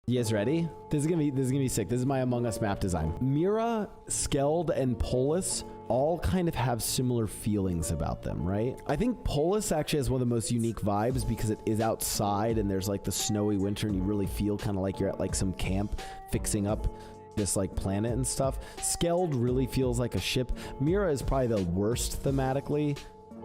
You guys ready? This is gonna be sick. This is my Among Us map design. Mira, Skeld, and Polis all kind of have similar feelings about them, right? I think Polis actually has one of the most unique vibes because it is outside and there's like the snowy winter and you really feel kind of like you're at like some camp fixing up this like planet and stuff. Skeld really feels like a ship. Mira is probably the worst thematically.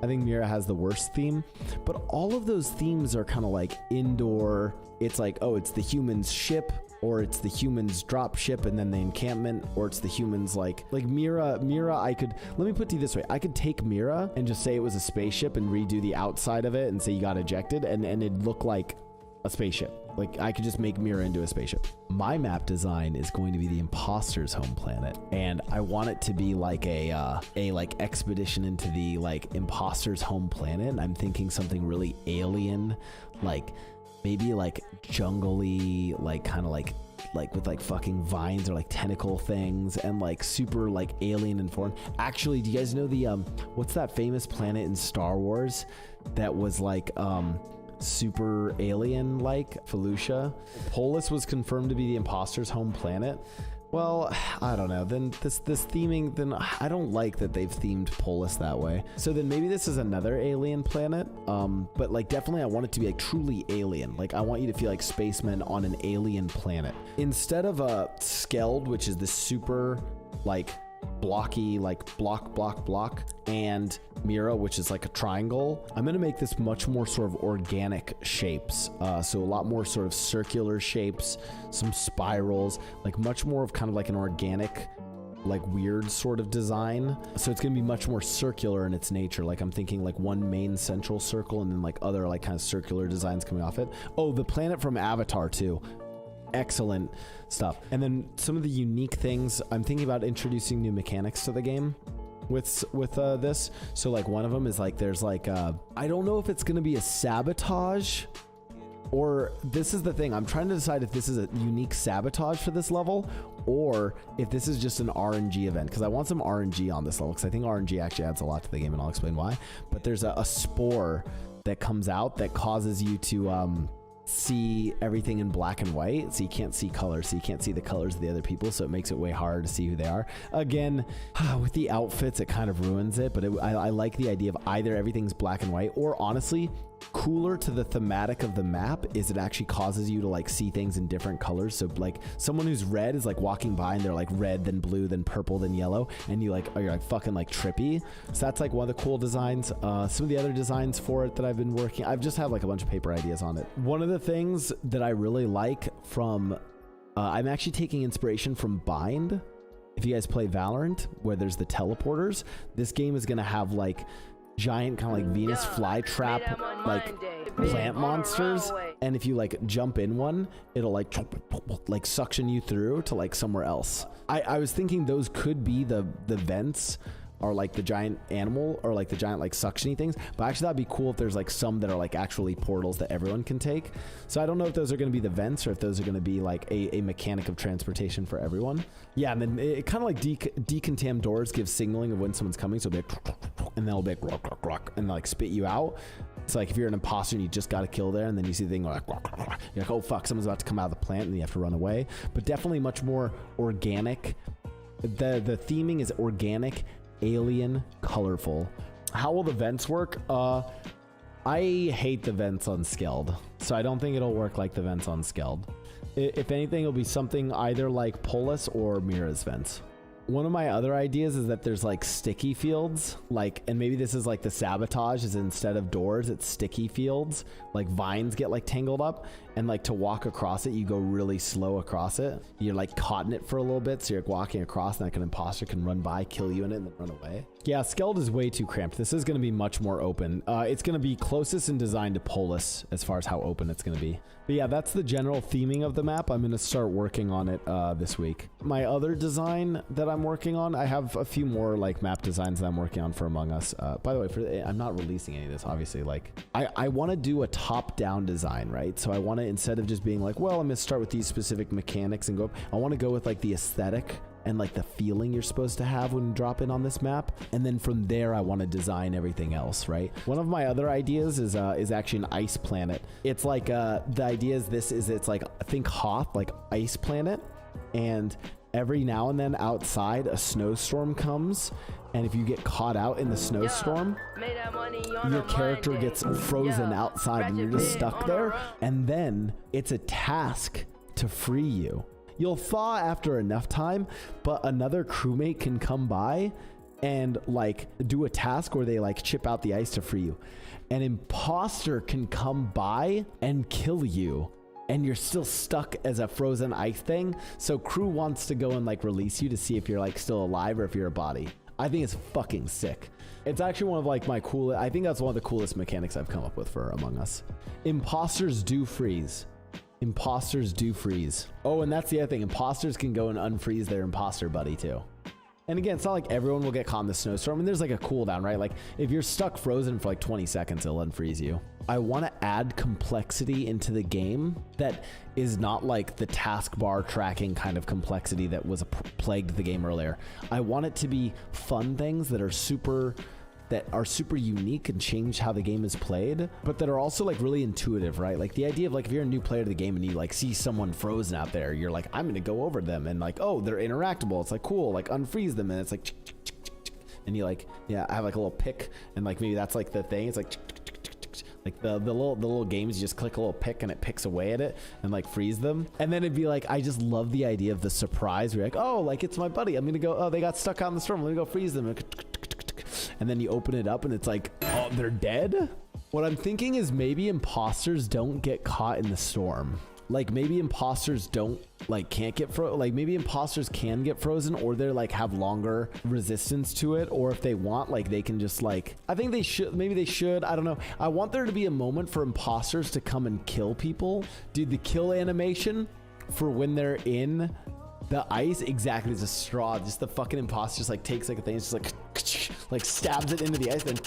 I think Mira has the worst theme, but all of those themes are kind of like indoor. It's like, oh, it's the humans ship, or it's the humans drop ship and then the encampment, or it's the humans like Mira, I could, let me put it to you this way. I could take Mira and just say it was a spaceship and redo the outside of it and say you got ejected and it'd look like a spaceship. Like I could just make Mira into a spaceship. My map design is going to be the imposter's home planet, and I want it to be like a like expedition into the like imposter's home planet. And I'm thinking something really alien, like maybe like jungly, like kind of like with like fucking vines or like tentacle things and like super like alien and foreign. Actually, do you guys know the what's that famous planet in Star Wars that was like super alien like? Felucia. Polis was confirmed to be the imposter's home planet. Well, I don't know. Then this theming, then I don't like that they've themed Polis that way. So then maybe this is another alien planet. But like definitely I want it to be like truly alien. Like I want you to feel like spacemen on an alien planet. Instead of a Skeld, which is this super like blocky, like block, and Mira, which is like a triangle, I'm gonna make this much more sort of organic shapes. So a lot more sort of circular shapes, some spirals, like much more of kind of like an organic, like weird sort of design. So it's gonna be much more circular in its nature. Like I'm thinking like one main central circle and then like other like kind of circular designs coming off it. Oh, the planet from Avatar too. Excellent stuff. And then some of the unique things, I'm thinking about introducing new mechanics to the game with this. So like one of them is like there's like I don't know if it's gonna be a sabotage, or this is the thing, I'm trying to decide if this is a unique sabotage for this level or if this is just an RNG event, because I want some RNG on this level because I think RNG actually adds a lot to the game and I'll explain why. But there's a spore that comes out that causes you to see everything in black and white, so you can't see colors, so you can't see the colors of the other people, so it makes it way harder to see who they are. Again, with the outfits it kind of ruins it, but I like the idea of either everything's black and white, or honestly cooler to the thematic of the map is it actually causes you to like see things in different colors. So like someone who's red is like walking by and they're like red, then blue, then purple, then yellow, and you're like fucking like trippy. So that's like one of the cool designs. Some of the other designs for it that I've been working, I've just had like a bunch of paper ideas on it. One of the things that I really like from I'm actually taking inspiration from Bind. If you guys play Valorant, where there's the teleporters, this game is gonna have like giant kind of like Venus flytrap like plant monsters, and if you like jump in one, it'll like suction you through to like somewhere else. I was thinking those could be the vents, or like the giant animal, or like the giant like suctiony things, but actually that'd be cool if there's like some that are like actually portals that everyone can take. So I don't know if those are going to be the vents or if those are going to be like a mechanic of transportation for everyone. Yeah, and then it kind of like decontam doors give signaling of when someone's coming, so it'll be like, and then it'll be like rock, and like spit you out. It's like if you're an imposter and you just got a kill there, and then you see the thing like, you're like, oh fuck, someone's about to come out of the plant, and you have to run away. But definitely much more organic. The theming is organic, alien, colorful. How will the vents work? I hate the vents on Skeld, so I don't think it'll work like the vents on Skeld. If anything, it'll be something either like Polis or Mira's vents. One of my other ideas is that there's like sticky fields, like, and maybe this is like the sabotage is instead of doors, it's sticky fields, like vines get like tangled up, and like to walk across it, you go really slow across it. You're like caught in it for a little bit, so you're walking across and like an imposter can run by, kill you in it, and then run away. Yeah, Skeld is way too cramped. This is going to be much more open. It's going to be closest in design to Polis as far as how open it's going to be. But yeah, that's the general theming of the map. I'm going to start working on it this week. My other design that I'm working on, I have a few more like map designs that I'm working on for Among Us. By the way, I'm not releasing any of this, obviously. Like I want to do a top-down design, right? So I want to, instead of just being like, well, I'm going to start with these specific mechanics and go up, I want to go with like the aesthetic and like the feeling you're supposed to have when you drop in on this map. And then from there, I want to design everything else, right? One of my other ideas is actually an ice planet. It's like, the idea is it's like, think Hoth, like ice planet. And every now and then outside a snowstorm comes, and if you get caught out in the snowstorm, your character gets frozen outside and you're just stuck there. And then it's a task to free you. You'll thaw after enough time, but another crewmate can come by and like do a task where they like chip out the ice to free you. An imposter can come by and kill you, and you're still stuck as a frozen ice thing. So crew wants to go and like release you to see if you're like still alive or if you're a body. I think it's fucking sick. It's actually one of like my coolest, I think that's one of the coolest mechanics I've come up with for Among Us. Imposters do freeze. Imposters do freeze. Oh, and that's the other thing. Imposters can go and unfreeze their imposter buddy too. And again, it's not like everyone will get caught in the snowstorm. I mean, there's like a cooldown, right? Like if you're stuck frozen for like 20 seconds, it'll unfreeze you. I want to add complexity into the game that is not like the taskbar tracking kind of complexity that was plagued the game earlier. I want it to be fun things that are super unique and change how the game is played, but that are also like really intuitive, right? Like the idea of like if you're a new player to the game and you like see someone frozen out there, you're like, I'm gonna go over them and like, oh, they're interactable. It's like cool, like unfreeze them, and it's like, and you like, yeah, I have like a little pick, and like maybe that's like the thing. It's like the little games, you just click a little pick and it picks away at it and like freeze them. And then it'd be like, I just love the idea of the surprise. We're like, oh, like it's my buddy. I'm gonna go. Oh, they got stuck out in the storm. Let me go freeze them. And then you open it up and it's like, oh, they're dead. What I'm thinking is maybe imposters don't get caught in the storm. Like maybe imposters don't like can't get like maybe imposters can get frozen, or they're like have longer resistance to it, or if they want, like they can just like, I think they should, maybe they should, I don't know. I want there to be a moment for imposters to come and kill people. Dude, the kill animation for when they're in the ice, exactly, as a straw, just the fucking imposter just like takes like a thing, it's just like stabs it into the ice, then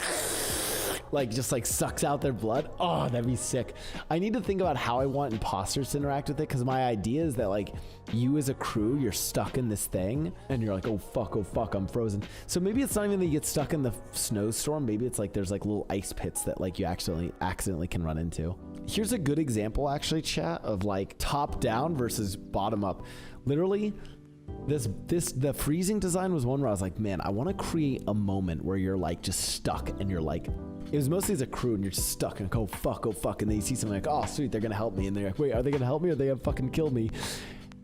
like just like sucks out their blood. Oh, that'd be sick. I need to think about how I want imposters to interact with it, because my idea is that like you as a crew, you're stuck in this thing and you're like, oh fuck, I'm frozen. So maybe it's not even that you get stuck in the snowstorm. Maybe it's like there's like little ice pits that like you accidentally can run into. Here's a good example actually, chat, of like top down versus bottom up. Literally, the freezing design was one where I was like, man, I want to create a moment where you're like just stuck and you're like, it was mostly as a crew and you're just stuck and like, oh fuck, and then you see something like, oh sweet, they're gonna help me, and they're like, wait, are they gonna help me or are they gonna fucking kill me?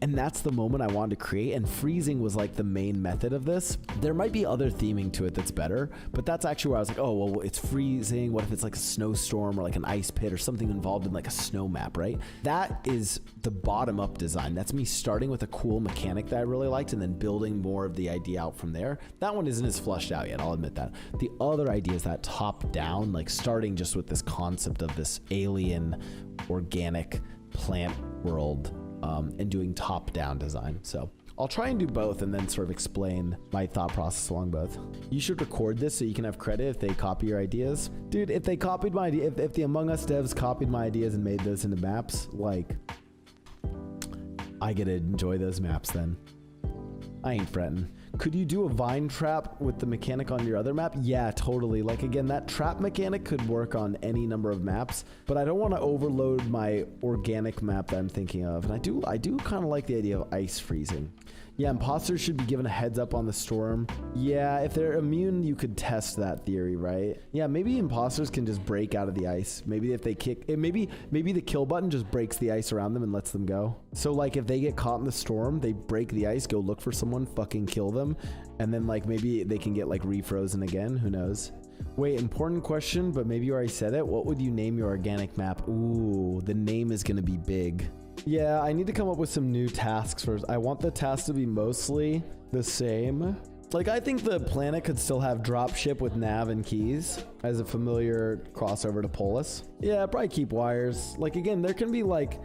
And that's the moment I wanted to create, and freezing was like the main method of this. There might be other theming to it that's better, but that's actually where I was like, oh, well, it's freezing. What if it's like a snowstorm or like an ice pit or something involved in like a snow map, right? That is the bottom up design. That's me starting with a cool mechanic that I really liked and then building more of the idea out from there. That one isn't as flushed out yet, I'll admit that. The other idea is that top down, like starting just with this concept of this alien organic plant world, and doing top-down design. So I'll try and do both and then sort of explain my thought process along both. You should record this so you can have credit if they copy your ideas. Dude, if they copied my idea, if the Among Us devs copied my ideas and made those into maps, like, I get to enjoy those maps then. I ain't fretting. Could you do a vine trap with the mechanic on your other map? Yeah, totally. Like again, that trap mechanic could work on any number of maps, but I don't want to overload my organic map that I'm thinking of. And I do kind of like the idea of ice freezing. Yeah, imposters should be given a heads up on the storm. Yeah, if they're immune, you could test that theory, right? Yeah, maybe imposters can just break out of the ice. Maybe if they kick it, maybe the kill button just breaks the ice around them and lets them go. So like if they get caught in the storm, they break the ice, go look for someone, fucking kill them, and then like maybe they can get like refrozen again. Who knows? Wait, important question, but maybe you already said it. What would you name your organic map? Ooh, the name is gonna be big. Yeah, I need to come up with some new tasks first. I want the tasks to be mostly the same. Like, I think the planet could still have dropship with nav and keys as a familiar crossover to Polis. Yeah, probably keep wires. Like, again, there could be like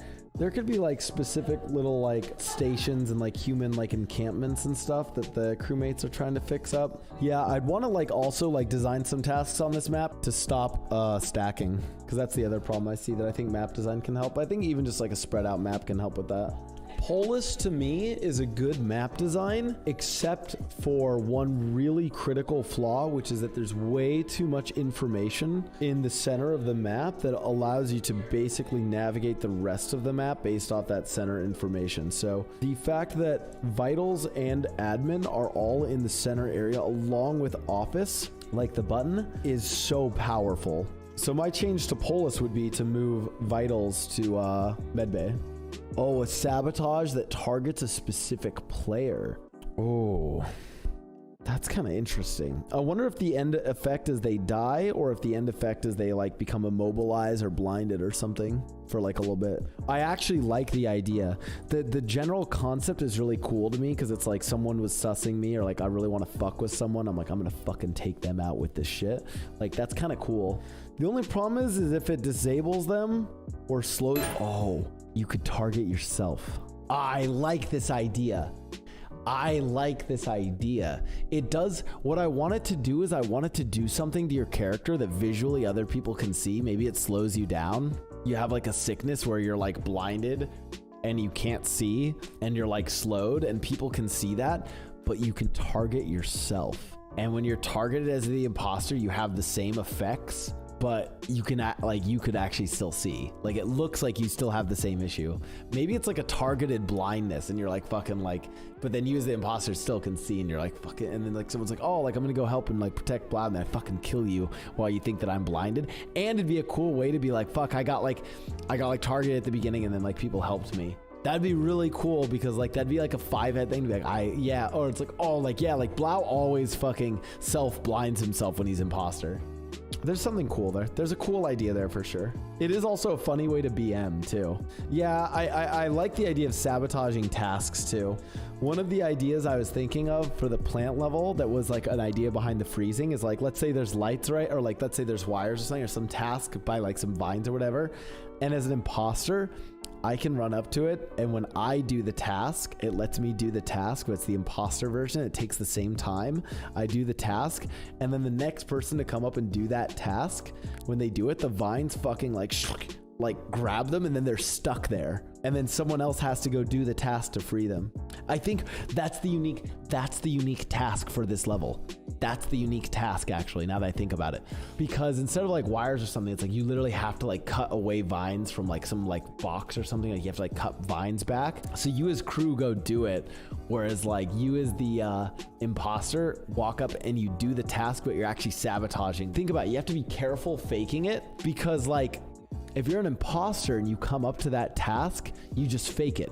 specific little like stations and like human like encampments and stuff that the crewmates are trying to fix up. Yeah, I'd want to like also like design some tasks on this map to stop stacking, because that's the other problem I see that I think map design can help. I think even just like a spread out map can help with that. Polis to me is a good map design, except for one really critical flaw, which is that there's way too much information in the center of the map that allows you to basically navigate the rest of the map based off that center information. So the fact that vitals and admin are all in the center area along with office, like the button, is so powerful. So my change to Polis would be to move vitals to medbay. Oh, a sabotage that targets a specific player. Oh, that's kind of interesting. I wonder if the end effect is they die, or if the end effect is they like become immobilized or blinded or something for like a little bit. I actually like the idea. The general concept is really cool to me because it's like someone was sussing me, or like I really want to fuck with someone. I'm like, I'm gonna fucking take them out with this shit. Like that's kind of cool. The only problem is if it disables them or slows. Oh, you could target yourself. I like this idea. I like this idea. It does, what I want it to do is I want it to do something to your character that visually other people can see. Maybe it slows you down. You have like a sickness where you're like blinded and you can't see and you're like slowed and people can see that, but you can target yourself. And when you're targeted as the imposter, you have the same effects, but you can like, you could actually still see. Like it looks like you still have the same issue. Maybe it's like a targeted blindness and you're like fucking like, but then you as the imposter still can see and you're like fucking, and then like someone's like, oh, like I'm gonna go help and like protect Blau, and then I fucking kill you while you think that I'm blinded. And it'd be a cool way to be like, fuck, I got like targeted at the beginning and then like people helped me. That'd be really cool because like that'd be like a 5-head thing to be like, yeah, or it's like, oh, like, yeah, like Blau always fucking self-blinds himself when he's imposter. There's something cool there. There's a cool idea there for sure. It is also a funny way to BM too. Yeah, I like the idea of sabotaging tasks too. One of the ideas I was thinking of for the plant level that was like an idea behind the freezing is like, let's say there's lights, right? Or like, let's say there's wires or something, or some task by like some vines or whatever. And as an imposter, I can run up to it, and when I do the task, it lets me do the task, but it's the imposter version. It takes the same time. I do the task, and then the next person to come up and do that task, when they do it, the vines fucking like grab them, and then they're stuck there. And then someone else has to go do the task to free them. I think that's the unique task for this level. That's the unique task, actually, now that I think about it. Because instead of like wires or something, it's like you literally have to like cut away vines from like some like box or something. Like you have to like cut vines back. So you as crew go do it. Whereas like you as the imposter walk up and you do the task, but you're actually sabotaging. Think about it. You have to be careful faking it, because like if you're an imposter and you come up to that task, you just fake it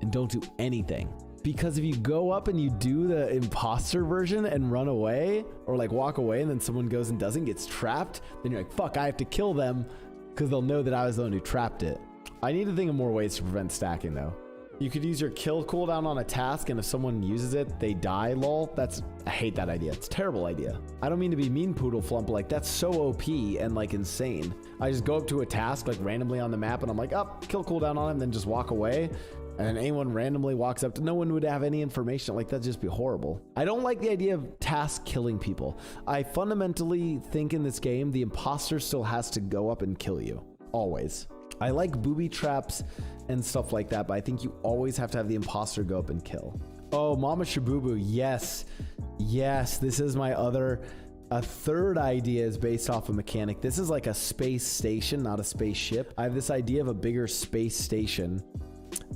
and don't do anything. Because if you go up and you do the imposter version and run away, or like walk away, and then someone goes and doesn't, gets trapped, then you're like, fuck, I have to kill them, because they'll know that I was the one who trapped it. I need to think of more ways to prevent stacking though. You could use your kill cooldown on a task, and if someone uses it, they die, lol. I hate that idea. It's a terrible idea. I don't mean to be mean, Poodle Flump, but like that's so OP and like insane. I just go up to a task like randomly on the map and I'm like, oh, kill cooldown on him, then just walk away. And then anyone randomly walks up to, no one would have any information. Like that'd just be horrible. I don't like the idea of task killing people. I fundamentally think in this game, the imposter still has to go up and kill you, always. I like booby traps and stuff like that, but I think you always have to have the imposter go up and kill. Oh, Mama Shabubu, yes. Yes, this is my a third idea is based off a mechanic. This is like a space station, not a spaceship. I have this idea of a bigger space station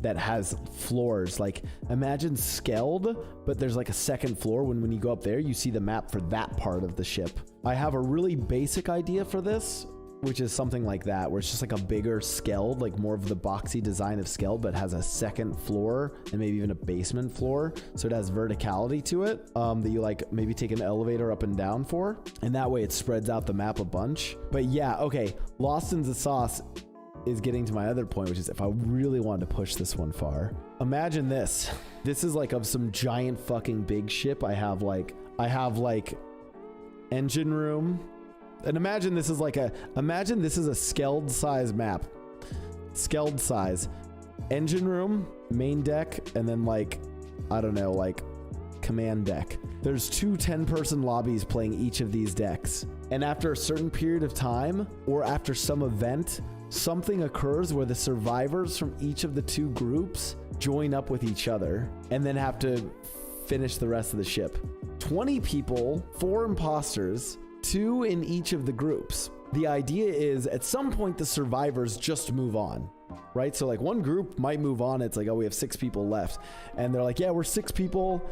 that has floors. Like imagine Skeld, but there's like a second floor. When you go up there, you see the map for that part of the ship. I have a really basic idea for this, which is something like that, where it's just like a bigger Skeld, like more of the boxy design of Skeld, but has a second floor and maybe even a basement floor. So it has verticality to it, that you like maybe take an elevator up and down for. And that way it spreads out the map a bunch. But yeah, okay. Lost in the Sauce is getting to my other point, which is if I really wanted to push this one far, imagine this. This is like of some giant fucking big ship. I have like engine room. And imagine this is a Skeld size map. Skeld size. Engine room, main deck, and then like, I don't know, like command deck. There's 2 10-person lobbies playing each of these decks. And after a certain period of time, or after some event, something occurs where the survivors from each of the 2 groups join up with each other and then have to finish the rest of the ship. 20 people, 4 imposters, 2 in each of the groups. The idea is at some point the survivors just move on, right? So like one group might move on. It's like, oh, we have 6 people left. And they're like, yeah, we're 6 people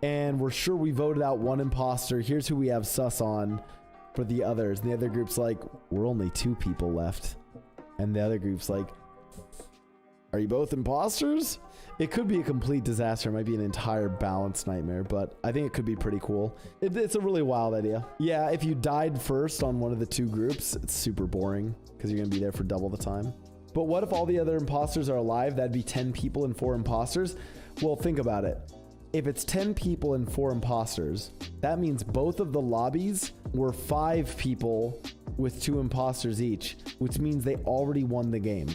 and we're sure we voted out 1 imposter. Here's who we have sus on for the others. And the other group's like, we're only 2 people left. And the other group's like, are you both imposters? It could be a complete disaster. It might be an entire balance nightmare, but I think it could be pretty cool. It's a really wild idea. Yeah, if you died first on one of the 2 groups, it's super boring because you're gonna be there for double the time. But what if all the other imposters are alive? That'd be 10 people and 4 imposters. Well, think about it. If it's 10 people and 4 imposters, that means both of the lobbies were 5 people with 2 imposters each, which means they already won the game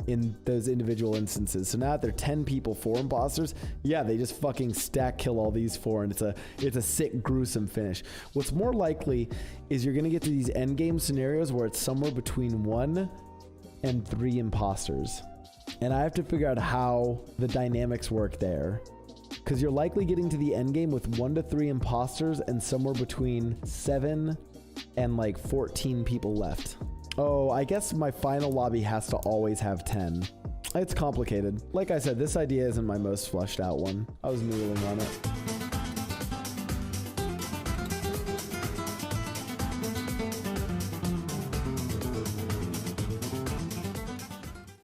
in those individual instances. So now that they're 10 people, 4 imposters, yeah, they just fucking stack kill all these 4, and it's a sick, gruesome finish. What's more likely is you're gonna get to these end game scenarios where it's somewhere between 1 and 3 imposters. And I have to figure out how the dynamics work there. Because you're likely getting to the end game with 1 to 3 imposters and somewhere between 7 and like 14 people left. Oh, I guess my final lobby has to always have 10. It's complicated. Like I said, this idea isn't my most fleshed out one. I was noodling on it.